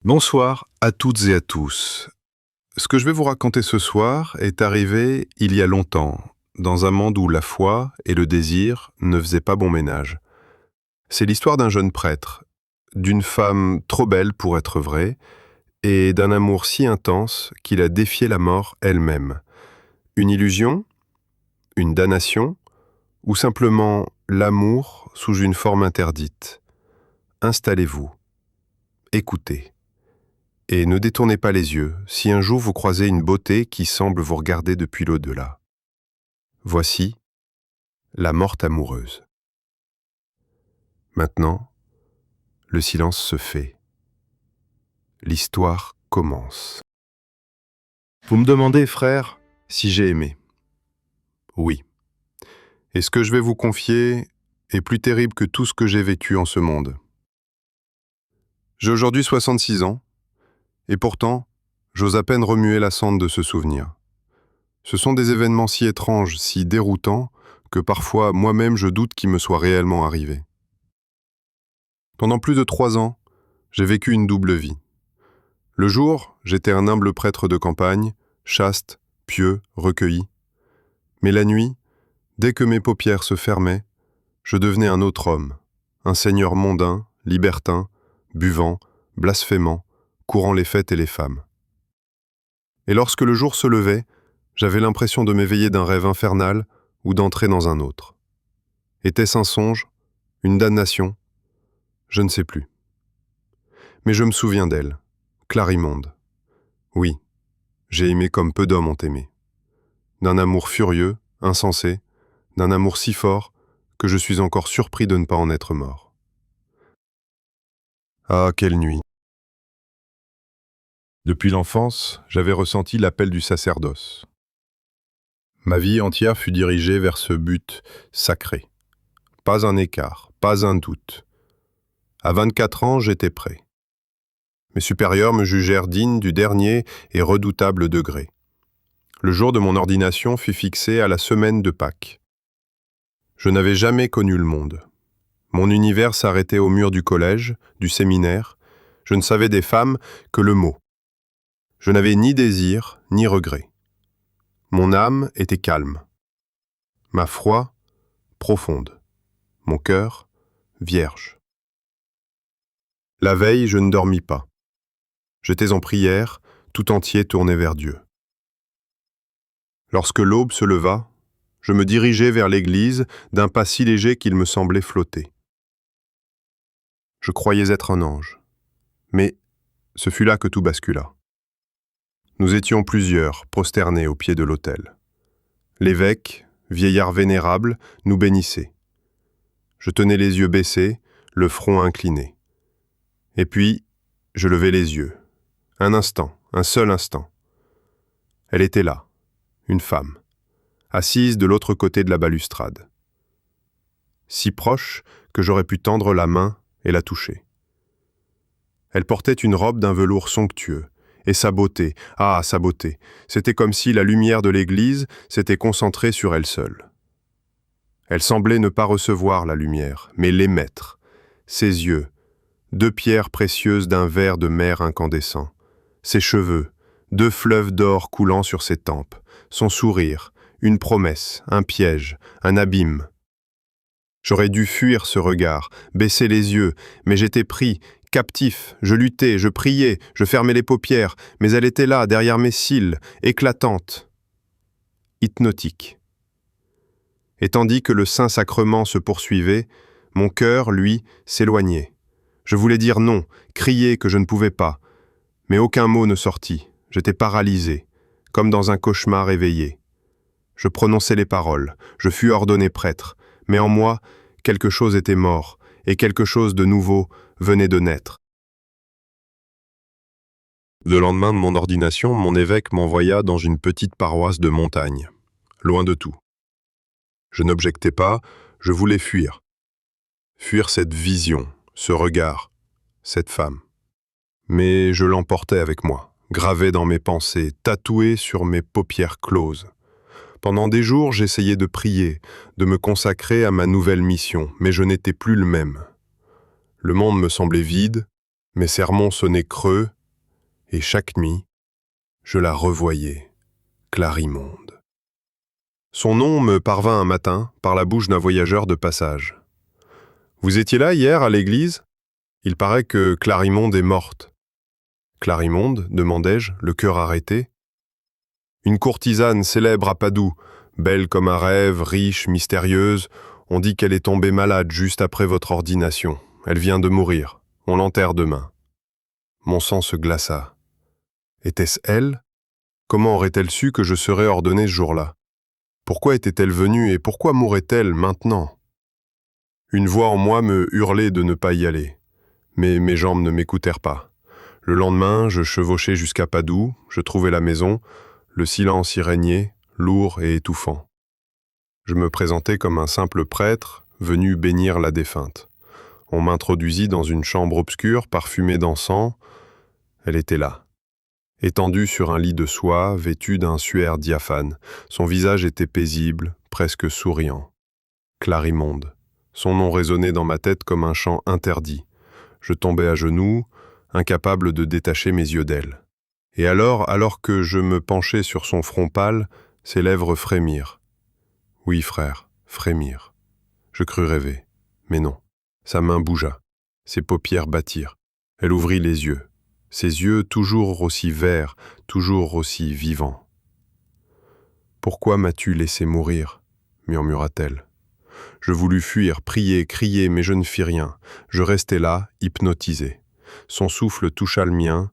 Bonsoir à toutes et à tous. Ce que je vais vous raconter ce soir est arrivé il y a longtemps, dans un monde où la foi et le désir ne faisaient pas bon ménage. C'est l'histoire d'un jeune prêtre, d'une femme trop belle pour être vraie, et d'un amour si intense qu'il a défié la mort elle-même. Une illusion, une damnation, ou simplement l'amour sous une forme interdite. Installez-vous, écoutez. Et ne détournez pas les yeux si un jour vous croisez une beauté qui semble vous regarder depuis l'au-delà. Voici la morte amoureuse. Maintenant, le silence se fait. L'histoire commence. Vous me demandez, frère, si j'ai aimé. Oui. Et ce que je vais vous confier est plus terrible que tout ce que j'ai vécu en ce monde. J'ai aujourd'hui 66 ans, et pourtant, j'ose à peine remuer la cendre de ce souvenir. Ce sont des événements si étranges, si déroutants, que parfois moi-même je doute qu'ils me soient réellement arrivés. Pendant plus de 3 ans, j'ai vécu une double vie. Le jour, j'étais un humble prêtre de campagne, chaste, pieux, recueilli. Mais la nuit, dès que mes paupières se fermaient, je devenais un autre homme, un seigneur mondain, libertin, buvant, blasphémant, courant les fêtes et les femmes. Et lorsque le jour se levait, j'avais l'impression de m'éveiller d'un rêve infernal ou d'entrer dans un autre. Était-ce un songe? Une damnation? Je ne sais plus. Mais je me souviens d'elle, Clarimonde. Oui, j'ai aimé comme peu d'hommes ont aimé. D'un amour furieux, insensé, d'un amour si fort que je suis encore surpris de ne pas en être mort. Ah, quelle nuit! Depuis l'enfance, j'avais ressenti l'appel du sacerdoce. Ma vie entière fut dirigée vers ce but sacré. Pas un écart, pas un doute. À 24 ans, j'étais prêt. Mes supérieurs me jugèrent digne du dernier et redoutable degré. Le jour de mon ordination fut fixé à la semaine de Pâques. Je n'avais jamais connu le monde. Mon univers s'arrêtait au mur du collège, du séminaire. Je ne savais des femmes que le mot. Je n'avais ni désir, ni regret. Mon âme était calme. Ma foi, profonde. Mon cœur, vierge. La veille, je ne dormis pas. J'étais en prière, tout entier tourné vers Dieu. Lorsque l'aube se leva, je me dirigeai vers l'église d'un pas si léger qu'il me semblait flotter. Je croyais être un ange, mais ce fut là que tout bascula. Nous étions plusieurs, prosternés au pied de l'autel. L'évêque, vieillard vénérable, nous bénissait. Je tenais les yeux baissés, le front incliné. Et puis, je levai les yeux. Un instant, un seul instant. Elle était là, une femme, assise de l'autre côté de la balustrade. Si proche que j'aurais pu tendre la main et la toucher. Elle portait une robe d'un velours somptueux, et sa beauté, ah, sa beauté, c'était comme si la lumière de l'église s'était concentrée sur elle seule. Elle semblait ne pas recevoir la lumière, mais l'émettre. Ses yeux, 2 pierres précieuses d'un vert de mer incandescent. Ses cheveux, 2 fleuves d'or coulant sur ses tempes. Son sourire, une promesse, un piège, un abîme. J'aurais dû fuir ce regard, baisser les yeux, mais j'étais pris, captif, je luttais, je priais, je fermais les paupières, mais elle était là, derrière mes cils, éclatante, hypnotique. Et tandis que le Saint-Sacrement se poursuivait, mon cœur, lui, s'éloignait. Je voulais dire non, crier que je ne pouvais pas, mais aucun mot ne sortit, j'étais paralysé, comme dans un cauchemar éveillé. Je prononçais les paroles, je fus ordonné prêtre, mais en moi, quelque chose était mort, et quelque chose de nouveau venait de naître. Le lendemain de mon ordination, mon évêque m'envoya dans une petite paroisse de montagne, loin de tout. Je n'objectais pas, je voulais fuir. Fuir cette vision, ce regard, cette femme. Mais je l'emportais avec moi, gravé dans mes pensées, tatoué sur mes paupières closes. Pendant des jours, j'essayais de prier, de me consacrer à ma nouvelle mission, mais je n'étais plus le même. Le monde me semblait vide, Mes sermons sonnaient creux, et chaque nuit, je la revoyais, Clarimonde. Son nom me parvint un matin par la bouche d'un voyageur de passage. « Vous étiez là hier à l'église ? Il paraît que Clarimonde est morte. » « Clarimonde » demandai-je, le cœur arrêté. « Une courtisane célèbre à Padoue, belle comme un rêve, riche, mystérieuse. On dit qu'elle est tombée malade juste après votre ordination. Elle vient de mourir. On l'enterre demain. » Mon sang se glaça. Était-ce elle ? Comment aurait-elle su que je serais ordonné ce jour-là ? Pourquoi était-elle venue et pourquoi mourrait-elle maintenant ? Une voix en moi me hurlait de ne pas y aller. Mais mes jambes ne m'écoutèrent pas. Le lendemain, je chevauchai jusqu'à Padoue, je trouvai la maison, le silence y régnait, lourd et étouffant. Je me présentai comme un simple prêtre venu bénir la défunte. On m'introduisit dans une chambre obscure, parfumée d'encens. Elle était là. Étendue sur un lit de soie, vêtue d'un suaire diaphane. Son visage était paisible, presque souriant. Clarimonde. Son nom résonnait dans ma tête comme un chant interdit. Je tombai à genoux, incapable de détacher mes yeux d'elle. Et alors que je me penchai sur son front pâle, ses lèvres frémirent. Oui, frère, frémirent. Je crus rêver, mais non. Sa main bougea, ses paupières battirent. Elle ouvrit les yeux. Ses yeux toujours aussi verts, toujours aussi vivants. « Pourquoi m'as-tu laissé mourir ?» murmura-t-elle. Je voulus fuir, prier, crier, mais je ne fis rien. Je restai là, hypnotisé. Son souffle toucha le mien,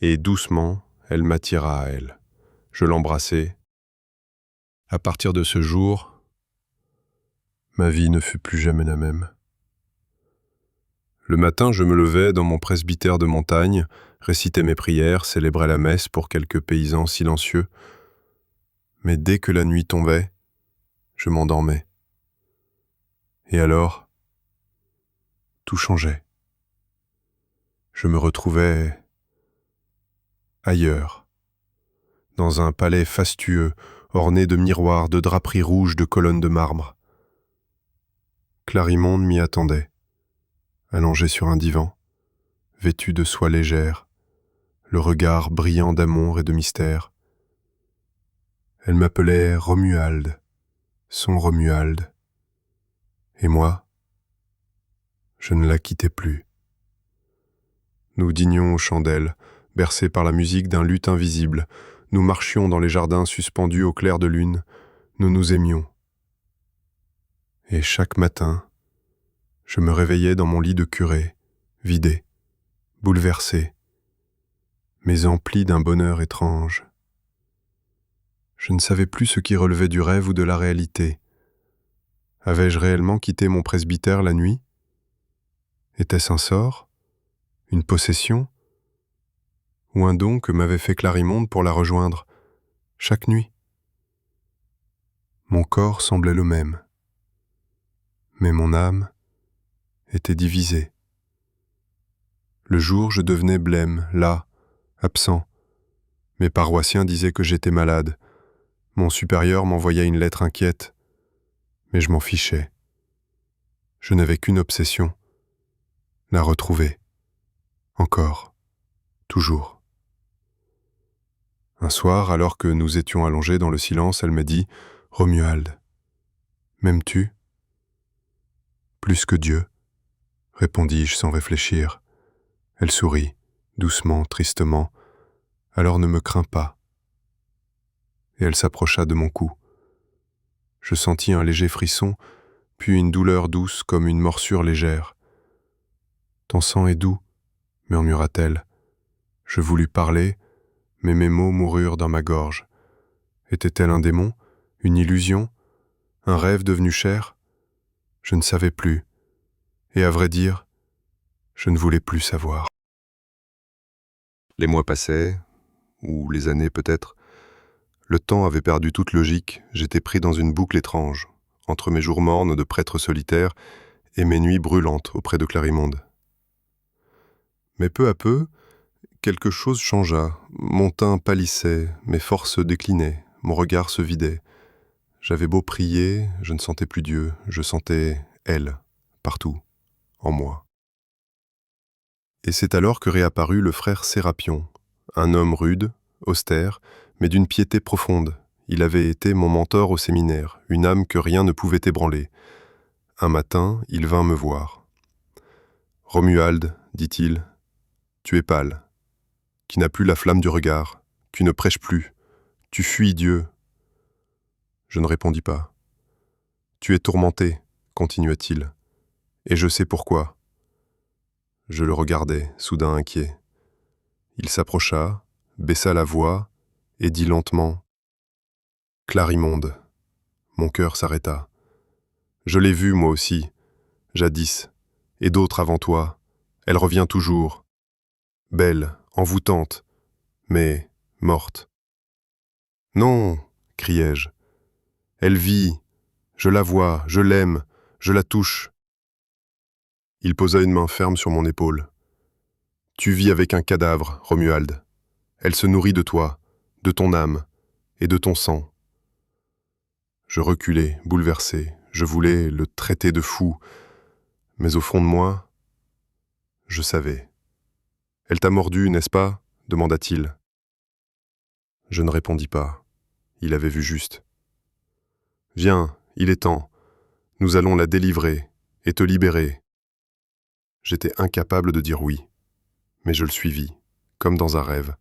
et doucement, elle m'attira à elle. Je l'embrassai. À partir de ce jour, ma vie ne fut plus jamais la même. Le matin, je me levais dans mon presbytère de montagne, récitais mes prières, célébrais la messe pour quelques paysans silencieux. Mais dès que la nuit tombait, je m'endormais. Et alors, tout changeait. Je me retrouvais ailleurs, dans un palais fastueux, orné de miroirs, de draperies rouges, de colonnes de marbre. Clarimonde m'y attendait, allongée sur un divan, vêtue de soie légère, le regard brillant d'amour et de mystère. Elle m'appelait Romuald, son Romuald. Et moi, je ne la quittais plus. Nous dînions aux chandelles, bercés par la musique d'un luth invisible. Nous marchions dans les jardins suspendus au clair de lune. Nous nous aimions. Et chaque matin, je me réveillais dans mon lit de curé, vidé, bouleversé, mais empli d'un bonheur étrange. Je ne savais plus ce qui relevait du rêve ou de la réalité. Avais-je réellement quitté mon presbytère la nuit ? Était-ce un sort ? Une possession ? Ou un don que m'avait fait Clarimonde pour la rejoindre, chaque nuit ? Mon corps semblait le même, mais mon âme était divisée. Le jour, je devenais blême, las, absent. Mes paroissiens disaient que j'étais malade. Mon supérieur m'envoyait une lettre inquiète, mais je m'en fichais. Je n'avais qu'une obsession, la retrouver. Encore, toujours. Un soir, alors que nous étions allongés dans le silence, elle me dit « Romuald, m'aimes-tu » ? « Plus que Dieu » répondis-je sans réfléchir. Elle sourit, doucement, tristement. « Alors ne me crains pas. » Et elle s'approcha de mon cou. Je sentis un léger frisson, puis une douleur douce comme une morsure légère. « Ton sang est doux » murmura-t-elle. Je voulus parler, mais mes mots moururent dans ma gorge. Était-elle un démon, une illusion, un rêve devenu chair ? Je ne savais plus, et à vrai dire, je ne voulais plus savoir. Les mois passaient, ou les années peut-être. Le temps avait perdu toute logique, j'étais pris dans une boucle étrange, entre mes jours mornes de prêtre solitaire et mes nuits brûlantes auprès de Clarimonde. Mais peu à peu, quelque chose changea, mon teint pâlissait, mes forces déclinaient, mon regard se vidait. J'avais beau prier, je ne sentais plus Dieu, je sentais elle, partout, en moi. Et c'est alors que réapparut le frère Sérapion, un homme rude, austère, mais d'une piété profonde. Il avait été mon mentor au séminaire, une âme que rien ne pouvait ébranler. Un matin, il vint me voir. « Romuald, dit-il, tu es pâle, qui n'a plus la flamme du regard, qui ne prêche plus, tu fuis Dieu. » Je ne répondis pas. « Tu es tourmenté, continua-t-il, et je sais pourquoi. » Je le regardai, soudain inquiet. Il s'approcha, baissa la voix et dit lentement « Clarimonde !» Mon cœur s'arrêta. Je l'ai vue, moi aussi, jadis, et d'autres avant toi. Elle revient toujours, belle, envoûtante, mais morte. « Non !» criai-je. « Elle vit, je la vois, je l'aime, je la touche. » Il posa une main ferme sur mon épaule. « Tu vis avec un cadavre, Romuald. Elle se nourrit de toi, de ton âme et de ton sang. » Je reculai, bouleversé. Je voulais le traiter de fou, mais au fond de moi, je savais. « Elle t'a mordu, n'est-ce pas ?» demanda-t-il. Je ne répondis pas. Il avait vu juste. « Viens, il est temps. Nous allons la délivrer et te libérer. » J'étais incapable de dire oui, mais je le suivis, comme dans un rêve.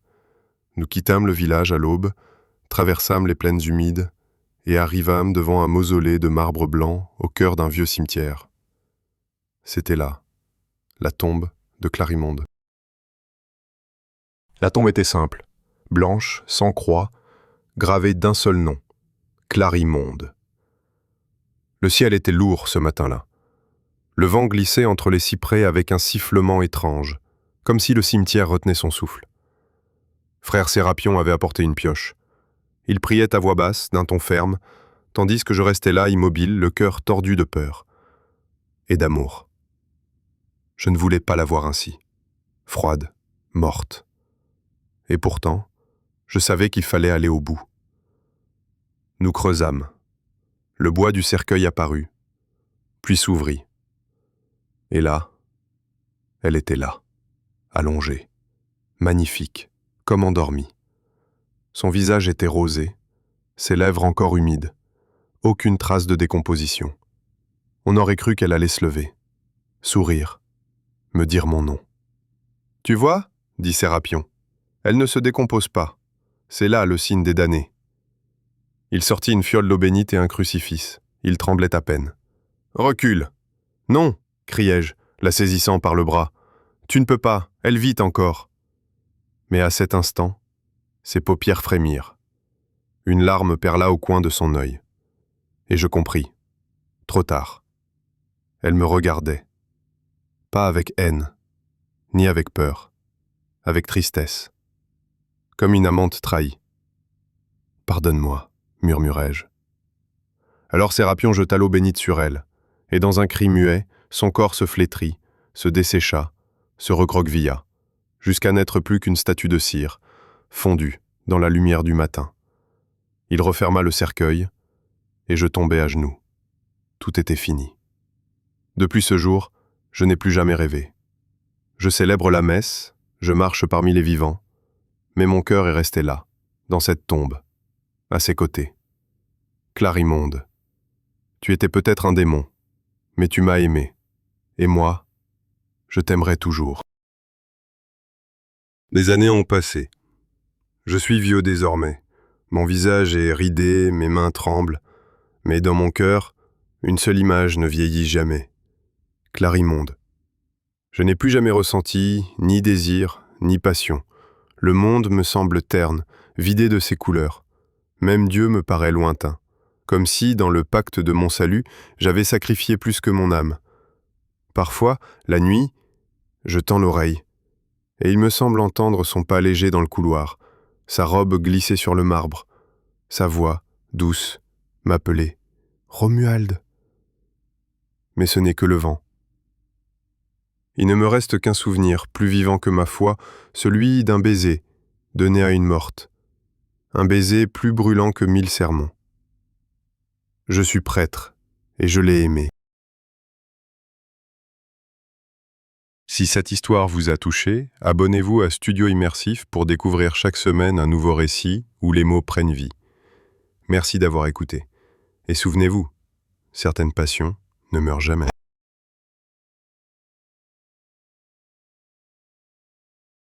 Nous quittâmes le village à l'aube, traversâmes les plaines humides et arrivâmes devant un mausolée de marbre blanc au cœur d'un vieux cimetière. C'était là, la tombe de Clarimonde. La tombe était simple, blanche, sans croix, gravée d'un seul nom, Clarimonde. Le ciel était lourd ce matin-là. Le vent glissait entre les cyprès avec un sifflement étrange, comme si le cimetière retenait son souffle. Frère Sérapion avait apporté une pioche. Il priait à voix basse, d'un ton ferme, tandis que je restais là, immobile, le cœur tordu de peur et d'amour. Je ne voulais pas la voir ainsi, froide, morte. Et pourtant, je savais qu'il fallait aller au bout. Nous creusâmes. Le bois du cercueil apparut, puis s'ouvrit. Et là, elle était là, allongée, magnifique, comme endormie. Son visage était rosé, ses lèvres encore humides, aucune trace de décomposition. On aurait cru qu'elle allait se lever, sourire, me dire mon nom. « Tu vois ?» dit Sérapion. « Elle ne se décompose pas. C'est là le signe des damnés. » Il sortit une fiole d'eau bénite et un crucifix. Il tremblait à peine. « Recule !»« Non !» criai-je, la saisissant par le bras. « Tu ne peux pas, elle vit encore. » Mais à cet instant, ses paupières frémirent. Une larme perla au coin de son œil. Et je compris. Trop tard. Elle me regardait. Pas avec haine, ni avec peur, avec tristesse. Comme une amante trahie. « Pardonne-moi », murmurai-je. Alors Sérapion jeta l'eau bénite sur elle, et dans un cri muet, son corps se flétrit, se dessécha, se recroquevilla, jusqu'à n'être plus qu'une statue de cire, fondue dans la lumière du matin. Il referma le cercueil, et je tombai à genoux. Tout était fini. Depuis ce jour, je n'ai plus jamais rêvé. Je célèbre la messe, je marche parmi les vivants, mais mon cœur est resté là, dans cette tombe, à ses côtés. Clarimonde, tu étais peut-être un démon, mais tu m'as aimé, et moi, je t'aimerai toujours. Les années ont passé. Je suis vieux désormais. Mon visage est ridé, mes mains tremblent, mais dans mon cœur, une seule image ne vieillit jamais. Clarimonde. Je n'ai plus jamais ressenti ni désir, ni passion. Le monde me semble terne, vidé de ses couleurs. Même Dieu me paraît lointain, comme si, dans le pacte de mon salut, j'avais sacrifié plus que mon âme. Parfois, la nuit, je tends l'oreille, et il me semble entendre son pas léger dans le couloir, sa robe glisser sur le marbre, sa voix, douce, m'appeler « Romuald !» Mais ce n'est que le vent. Il ne me reste qu'un souvenir, plus vivant que ma foi, celui d'un baiser, donné à une morte. Un baiser plus brûlant que 1000 sermons. Je suis prêtre, et je l'ai aimé. Si cette histoire vous a touché, abonnez-vous à Studio Immersif pour découvrir chaque semaine un nouveau récit où les mots prennent vie. Merci d'avoir écouté. Et souvenez-vous, certaines passions ne meurent jamais.